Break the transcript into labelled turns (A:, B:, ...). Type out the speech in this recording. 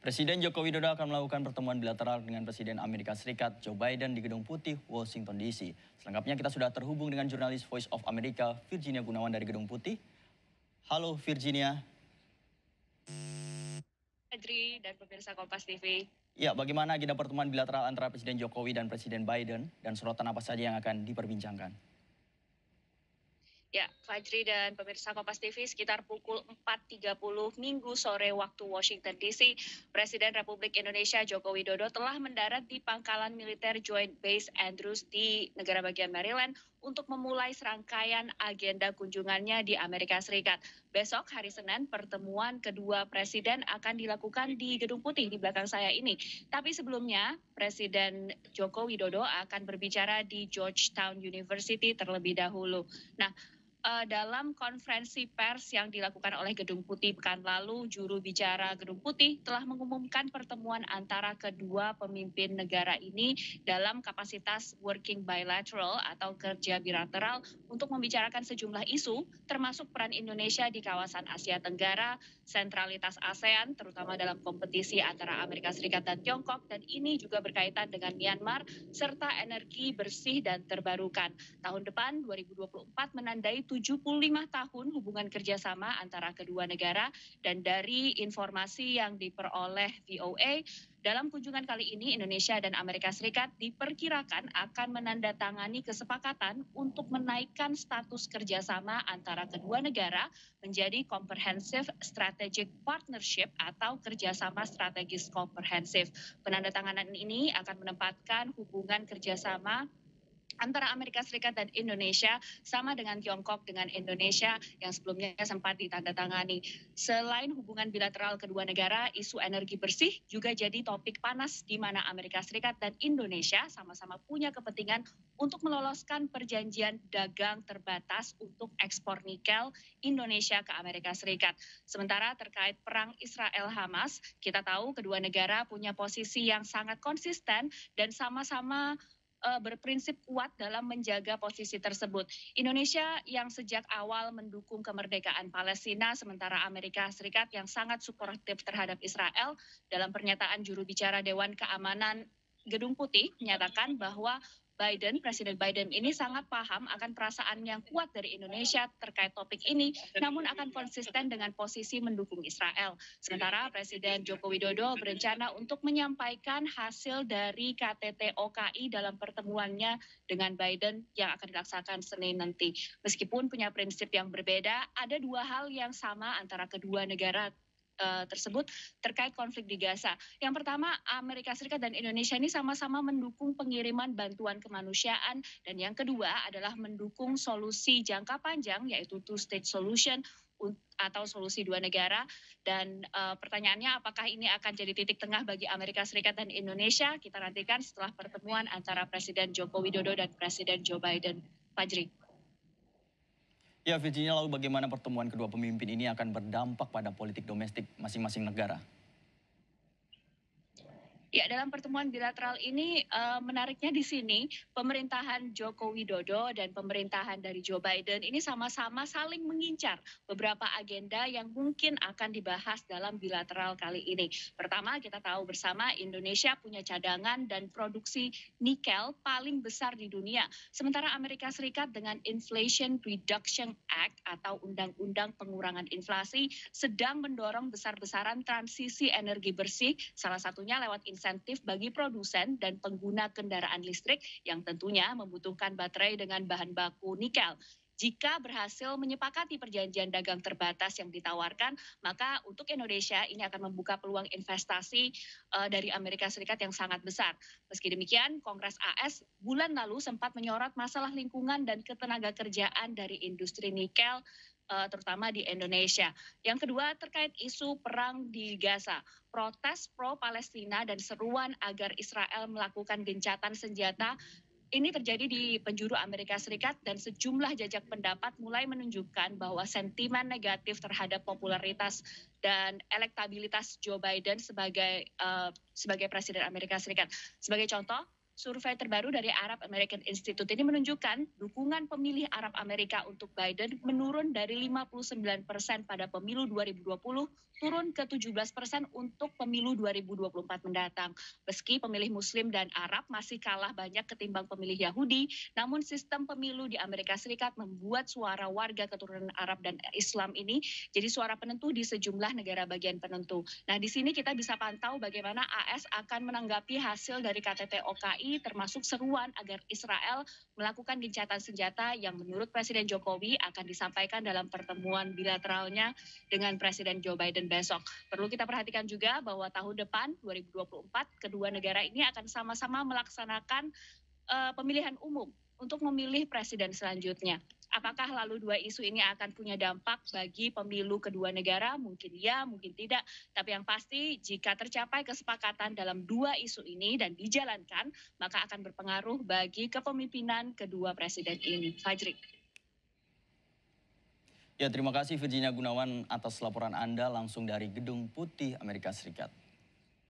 A: Presiden Joko Widodo akan melakukan pertemuan bilateral dengan Presiden Amerika Serikat Joe Biden di Gedung Putih, Washington DC. Selengkapnya kita sudah terhubung dengan jurnalis Voice of America, Virginia Gunawan dari Gedung Putih. Halo Virginia.
B: Adri dan pemirsa Kompas TV.
A: Ya, bagaimana agenda pertemuan bilateral antara Presiden Jokowi dan Presiden Biden dan sorotan apa saja yang akan diperbincangkan?
B: Ya, Fajri dan pemirsa Kompas TV, sekitar pukul 4.30 Minggu sore waktu Washington DC, Presiden Republik Indonesia Joko Widodo telah mendarat di pangkalan militer Joint Base Andrews di negara bagian Maryland untuk memulai serangkaian agenda kunjungannya di Amerika Serikat. Besok hari Senin, pertemuan kedua presiden akan dilakukan di Gedung Putih di belakang saya ini. Tapi sebelumnya, Presiden Joko Widodo akan berbicara di Georgetown University terlebih dahulu. Nah, dalam konferensi pers yang dilakukan oleh Gedung Putih pekan lalu, juru bicara Gedung Putih telah mengumumkan pertemuan antara kedua pemimpin negara ini dalam kapasitas working bilateral atau kerja bilateral untuk membicarakan sejumlah isu, termasuk peran Indonesia di kawasan Asia Tenggara, sentralitas ASEAN, terutama dalam kompetisi antara Amerika Serikat dan Tiongkok, dan ini juga berkaitan dengan Myanmar, serta energi bersih dan terbarukan. Tahun depan, 2024, menandai 75 tahun hubungan kerjasama antara kedua negara, dan dari informasi yang diperoleh VOA, dalam kunjungan kali ini Indonesia dan Amerika Serikat diperkirakan akan menandatangani kesepakatan untuk menaikkan status kerjasama antara kedua negara menjadi Comprehensive Strategic Partnership atau kerjasama strategis komprehensif. Penandatanganan ini akan menempatkan hubungan kerjasama antara Amerika Serikat dan Indonesia sama dengan Tiongkok dengan Indonesia yang sebelumnya sempat ditandatangani. Selain hubungan bilateral kedua negara, isu energi bersih juga jadi topik panas di mana Amerika Serikat dan Indonesia sama-sama punya kepentingan untuk meloloskan perjanjian dagang terbatas untuk ekspor nikel Indonesia ke Amerika Serikat. Sementara terkait perang Israel-Hamas, kita tahu kedua negara punya posisi yang sangat konsisten dan sama-sama berprinsip kuat dalam menjaga posisi tersebut. Indonesia yang sejak awal mendukung kemerdekaan Palestina, sementara Amerika Serikat yang sangat suportif terhadap Israel. Dalam pernyataan juru bicara Dewan Keamanan Gedung Putih menyatakan bahwa Presiden Biden ini sangat paham akan perasaan yang kuat dari Indonesia terkait topik ini, namun akan konsisten dengan posisi mendukung Israel. Sementara Presiden Joko Widodo berencana untuk menyampaikan hasil dari KTT OKI dalam pertemuannya dengan Biden yang akan dilaksanakan Senin nanti. Meskipun punya prinsip yang berbeda, ada dua hal yang sama antara kedua negara tersebut terkait konflik di Gaza. Yang pertama, Amerika Serikat dan Indonesia ini sama-sama mendukung pengiriman bantuan kemanusiaan, dan yang kedua adalah mendukung solusi jangka panjang yaitu two-state solution atau solusi dua negara. Dan pertanyaannya apakah ini akan jadi titik tengah bagi Amerika Serikat dan Indonesia? Kita nantikan setelah pertemuan antara Presiden Joko Widodo dan Presiden Joe Biden. Fajri.
A: Ya, Virginia, lalu bagaimana pertemuan kedua pemimpin ini akan berdampak pada politik domestik masing-masing negara?
B: Ya, dalam pertemuan bilateral ini menariknya di sini pemerintahan Joko Widodo dan pemerintahan dari Joe Biden ini sama-sama saling mengincar beberapa agenda yang mungkin akan dibahas dalam bilateral kali ini. Pertama, kita tahu bersama Indonesia punya cadangan dan produksi nikel paling besar di dunia. Sementara Amerika Serikat dengan Inflation Reduction Act atau Undang-Undang Pengurangan Inflasi sedang mendorong besar-besaran transisi energi bersih, salah satunya lewat insentif bagi produsen dan pengguna kendaraan listrik yang tentunya membutuhkan baterai dengan bahan baku nikel. Jika berhasil menyepakati perjanjian dagang terbatas yang ditawarkan, maka untuk Indonesia ini akan membuka peluang investasi dari Amerika Serikat yang sangat besar. Meski demikian, Kongres AS bulan lalu sempat menyorot masalah lingkungan dan ketenagakerjaan dari industri nikel, terutama di Indonesia. Yang kedua, terkait isu perang di Gaza. Protes pro-Palestina dan seruan agar Israel melakukan gencatan senjata ini terjadi di penjuru Amerika Serikat, dan sejumlah jajak pendapat mulai menunjukkan bahwa sentimen negatif terhadap popularitas dan elektabilitas Joe Biden sebagai Presiden Amerika Serikat. Sebagai contoh, Survei terbaru dari Arab American Institute ini menunjukkan dukungan pemilih Arab Amerika untuk Biden menurun dari 59% pada pemilu 2020 turun ke 17% untuk pemilu 2024 mendatang. Meski pemilih Muslim dan Arab masih kalah banyak ketimbang pemilih Yahudi, namun sistem pemilu di Amerika Serikat membuat suara warga keturunan Arab dan Islam ini jadi suara penentu di sejumlah negara bagian penentu. Nah, di sini kita bisa pantau bagaimana AS akan menanggapi hasil dari KTT OKI termasuk seruan agar Israel melakukan gencatan senjata yang menurut Presiden Jokowi akan disampaikan dalam pertemuan bilateralnya dengan Presiden Joe Biden besok. Perlu kita perhatikan juga bahwa tahun depan 2024 kedua negara ini akan sama-sama melaksanakan pemilihan umum untuk memilih presiden selanjutnya. Apakah lalu dua isu ini akan punya dampak bagi pemilu kedua negara? Mungkin ya, mungkin tidak. Tapi yang pasti jika tercapai kesepakatan dalam dua isu ini dan dijalankan, maka akan berpengaruh bagi kepemimpinan kedua presiden ini. Fajri.
A: Ya, terima kasih Virginia Gunawan atas laporan Anda langsung dari Gedung Putih Amerika Serikat.